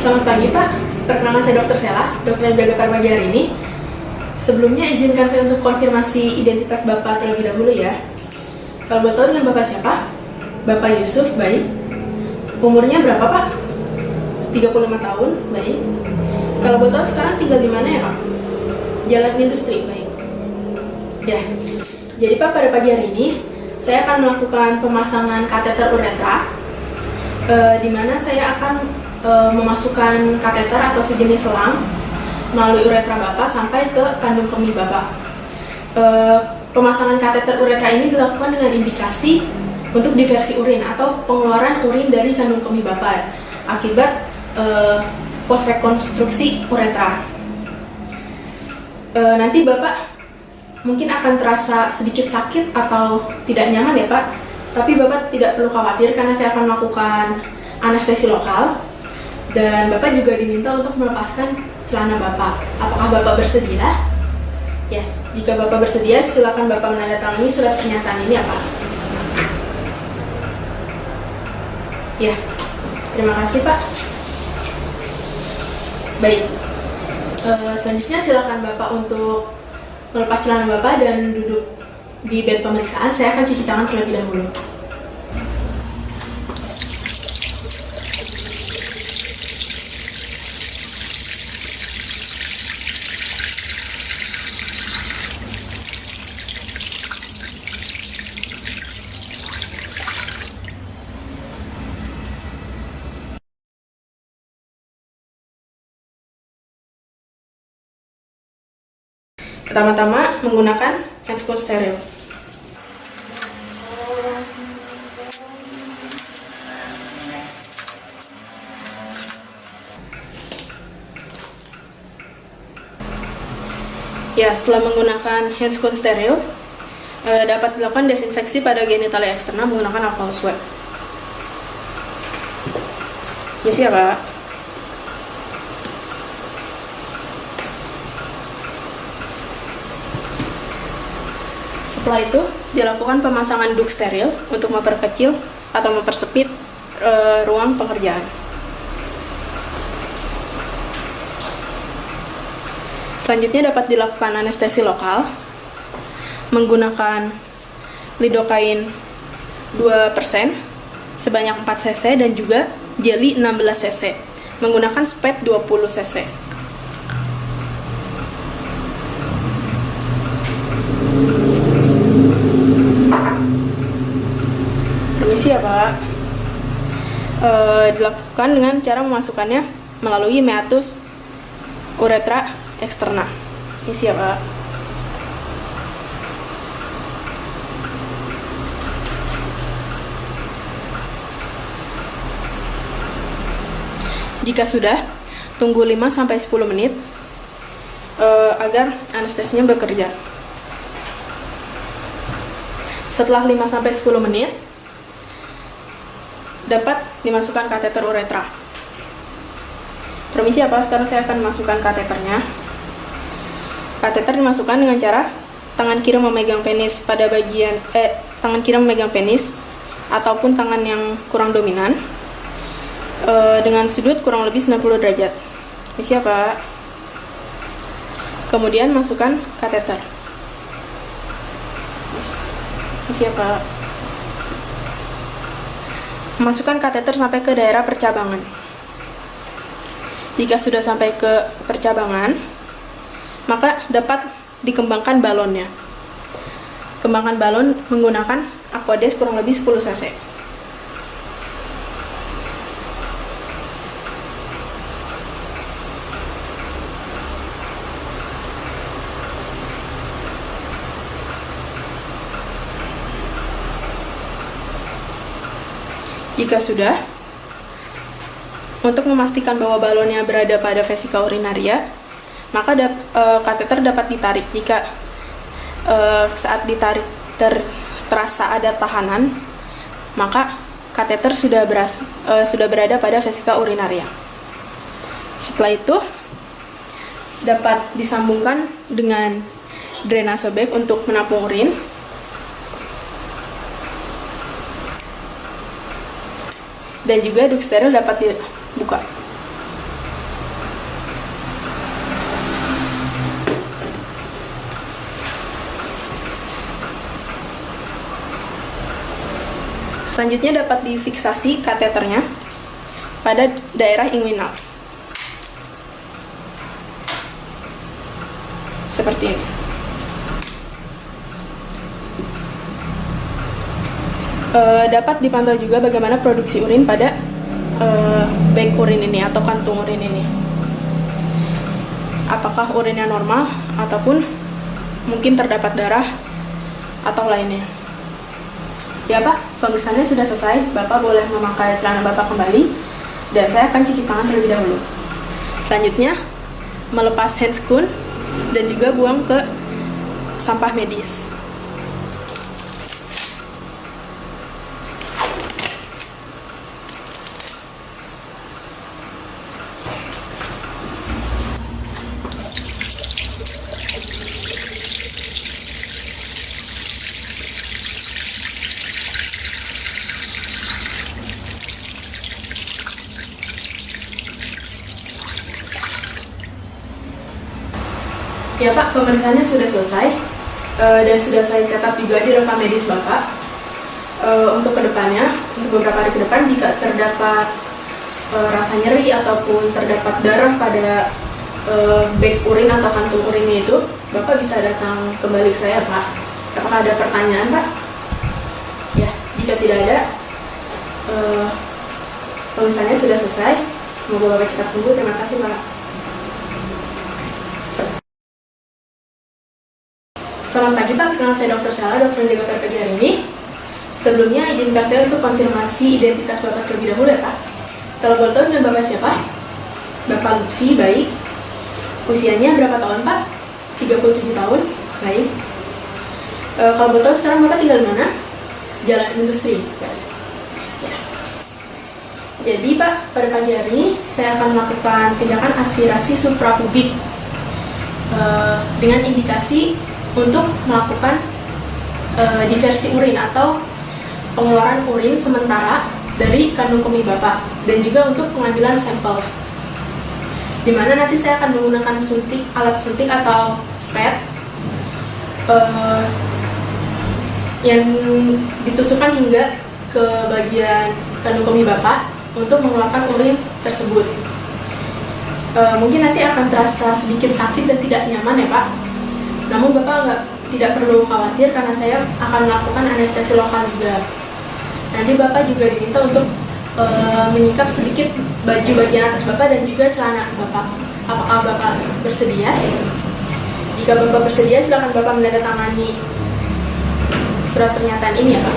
Selamat pagi Pak, perkenalkan saya Dr. Sela, dokter yang jaga pagi hari ini. Sebelumnya izinkan saya untuk konfirmasi identitas Bapak terlebih dahulu ya. Kalau boleh tahu dengan Bapak siapa? Bapak Yusuf, baik. Umurnya berapa Pak? 35 tahun, baik. Kalau boleh tahu sekarang tinggal di mana ya Pak? Jalan Industri, baik. Ya, jadi Pak pada pagi hari ini saya akan melakukan pemasangan kateter uretra, di mana saya akan memasukkan kateter atau sejenis selang melalui uretra Bapak sampai ke kandung kemih Bapak. Pemasangan kateter uretra ini dilakukan dengan indikasi untuk diversi urin atau pengeluaran urin dari kandung kemih Bapak akibat post rekonstruksi uretra. Nanti Bapak mungkin akan terasa sedikit sakit atau tidak nyaman ya Pak, tapi Bapak tidak perlu khawatir karena saya akan melakukan anestesi lokal. Dan Bapak juga diminta untuk melepaskan celana Bapak. Apakah Bapak bersedia? Ya, jika Bapak bersedia, silakan Bapak menandatangani surat pernyataan ini ya Pak. Ya, terima kasih Pak. Baik, selanjutnya silakan Bapak untuk melepas celana Bapak dan duduk di bed pemeriksaan. Saya akan cuci tangan terlebih dahulu. Pertama-tama menggunakan handscoon steril. Ya, setelah menggunakan handscoon steril, dapat dilakukan desinfeksi pada genitalia eksterna menggunakan alkohol swab. Misi ya Pak. Setelah itu, dilakukan pemasangan duk steril untuk memperkecil atau mempersempit ruang pengerjaan. Selanjutnya dapat dilakukan anestesi lokal menggunakan lidokain 2% sebanyak 4 cc dan juga jeli 16 cc menggunakan spet 20 cc. Permisi ya Pak. Dilakukan dengan cara memasukkannya melalui meatus uretra eksterna. Permisi ya Pak. Jika sudah, tunggu 5-10 menit agar anestesinya bekerja. Setelah 5-10 menit, dapat dimasukkan kateter uretra. Permisi ya Pak, sekarang saya akan masukkan kateternya. Kateter dimasukkan dengan cara tangan kiri memegang penis pada bagian tangan kiri memegang penis ataupun tangan yang kurang dominan dengan sudut kurang lebih 90 derajat. Permisi ya Pak. Kemudian masukkan kateter. Permisi ya Pak. Masukkan kateter sampai ke daerah percabangan. Jika sudah sampai ke percabangan, maka dapat dikembangkan balonnya. Kembangkan balon menggunakan aquades kurang lebih 10 cc. Jika sudah, untuk memastikan bahwa balonnya berada pada vesika urinaria, maka kateter dapat ditarik. Jika saat ditarik terasa ada tahanan, maka kateter sudah berada pada vesika urinaria. Setelah itu, dapat disambungkan dengan drainase bag untuk menampung urin. Dan juga duk steril dapat dibuka. Selanjutnya dapat difiksasi kateternya pada daerah inguinal. Seperti ini. Dapat dipantau juga bagaimana produksi urin pada bag urin ini atau kantung urin ini. Apakah urinnya normal ataupun mungkin terdapat darah atau lainnya. Ya Pak, pemeriksaannya sudah selesai. Bapak boleh memakai celana Bapak kembali dan saya akan cuci tangan terlebih dahulu. Selanjutnya, melepas handscoon dan juga buang ke sampah medis. Ya Pak, pemeriksaannya sudah selesai dan sudah saya catat juga di rekam medis Bapak. Untuk kedepannya, untuk beberapa hari ke depan, jika terdapat rasa nyeri ataupun terdapat darah pada bag urin atau kantung urinnya itu, Bapak bisa datang kembali ke saya Pak. Apakah ada pertanyaan Pak? Ya, jika tidak ada, pemeriksaannya sudah selesai. Semoga Bapak cepat sembuh. Terima kasih Pak. Selamat pagi Pak, kenal saya Dr. Sela, dokter yang jaga pagi hari ini. Sebelumnya izinkan saya untuk konfirmasi identitas Bapak terlebih dahulu ya Pak. Kalau boleh tahu dengan Bapak siapa? Bapak Lutfi, baik. Usianya berapa tahun Pak? 37 tahun, baik. Kalau boleh tahu sekarang Bapak tinggal di mana? Jalan Industri, baik. Ya. Jadi Pak, pada pagi hari ini saya akan melakukan tindakan aspirasi suprapubik dengan indikasi untuk melakukan diversi urin atau pengeluaran urin sementara dari kandung kemih Bapak dan juga untuk pengambilan sampel, dimana nanti saya akan menggunakan alat suntik atau SPED yang ditusukkan hingga ke bagian kandung kemih Bapak untuk mengeluarkan urin tersebut. Mungkin nanti akan terasa sedikit sakit dan tidak nyaman ya Pak. Namun Bapak tidak perlu khawatir karena saya akan melakukan anestesi lokal juga. Nanti Bapak juga diminta untuk menyingkap sedikit baju bagian atas Bapak dan juga celana Bapak. Apakah Bapak bersedia? Jika Bapak bersedia, silakan Bapak menandatangani surat pernyataan ini ya Pak.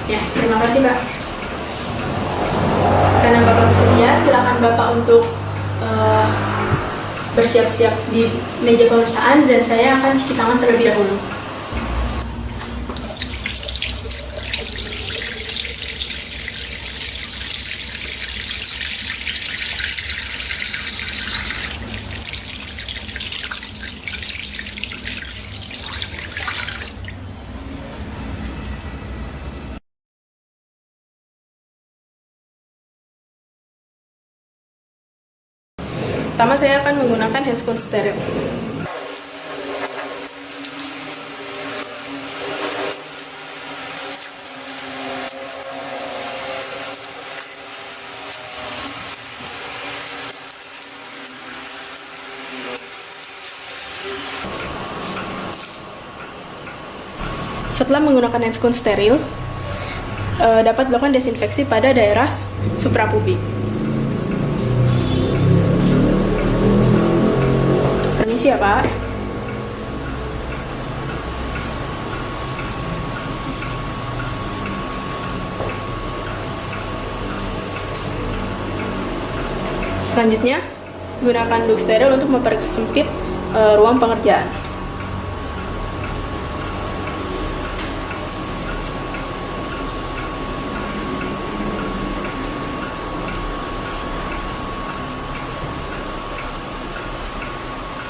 Ya, terima kasih Pak. Karena Bapak bersedia, silakan Bapak untuk bersiap-siap di meja pemeriksaan dan saya akan cuci tangan terlebih dahulu. Pertama saya akan menggunakan handscoon steril. Setelah menggunakan handscoon steril, dapat dilakukan desinfeksi pada daerah suprapubik. Permisi ya Pak. Selanjutnya, gunakan duk steril untuk mempersempit ruang pengerjaan.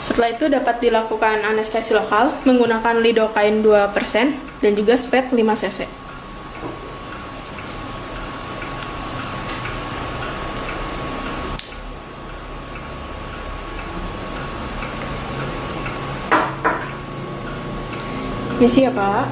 Setelah itu dapat dilakukan anestesi lokal menggunakan lidocaine 2% dan juga SPED 5 cc. Misi ya Pak.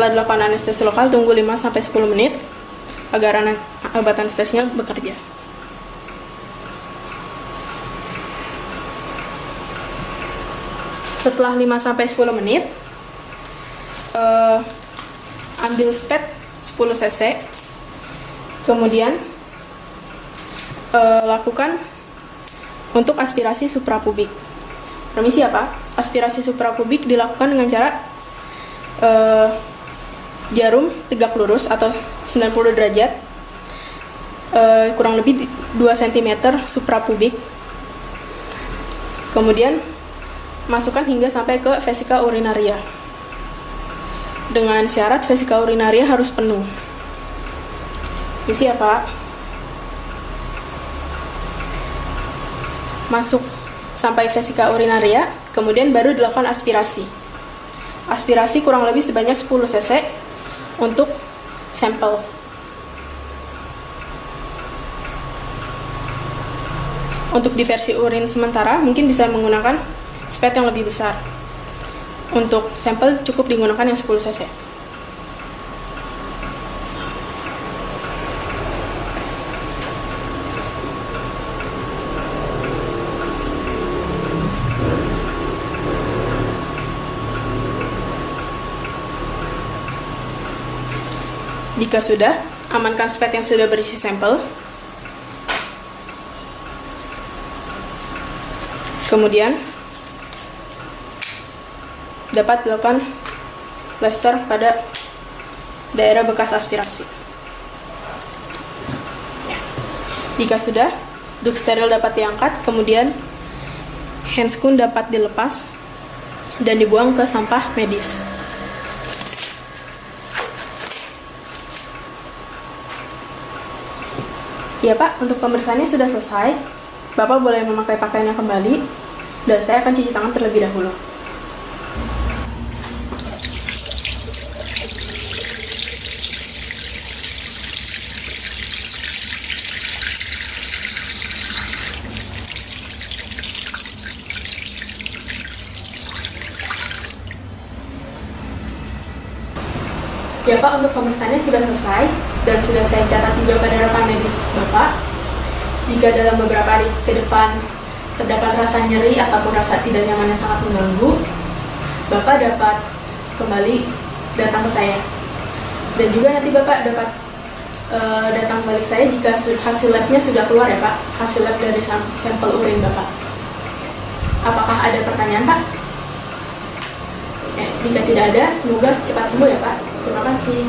Setelah dilakukan anestesi lokal, tunggu 5-10 menit agar obat anestesinya bekerja. Setelah 5-10 menit, ambil spet 10 cc, kemudian lakukan untuk aspirasi suprapubik. Permisi ya Pak, aspirasi suprapubik dilakukan dengan cara jarum tegak lurus atau 90 derajat, kurang lebih 2 cm suprapubik. Kemudian masukkan hingga sampai ke vesika urinaria. Dengan syarat vesika urinaria harus penuh. Permisi ya Pak. Masuk sampai vesika urinaria, kemudian baru dilakukan aspirasi. Aspirasi kurang lebih sebanyak 10 cc untuk sampel. Untuk di versi urin sementara, mungkin bisa menggunakan spet yang lebih besar. Untuk sampel cukup digunakan yang 10 cc. Jika sudah, amankan spet yang sudah berisi sampel. Kemudian dapat dilakukan plester pada daerah bekas aspirasi. Jika sudah, duk steril dapat diangkat, kemudian handscoon dapat dilepas dan dibuang ke sampah medis. Ya Pak, untuk pemeriksaannya sudah selesai. Bapak boleh memakai pakaiannya kembali, dan saya akan cuci tangan terlebih dahulu. Ya Pak, untuk pemeriksaannya sudah selesai dan sudah saya catat juga pada rekam medis Bapak. Jika dalam beberapa hari ke depan terdapat rasa nyeri ataupun rasa tidak nyaman yang sangat mengganggu, Bapak dapat kembali datang ke saya. Dan juga nanti Bapak dapat datang balik saya jika hasil labnya sudah keluar ya Pak, hasil lab dari sampel urin Bapak. Apakah ada pertanyaan Pak? Jika tidak ada, semoga cepat sembuh ya Pak. Terima kasih.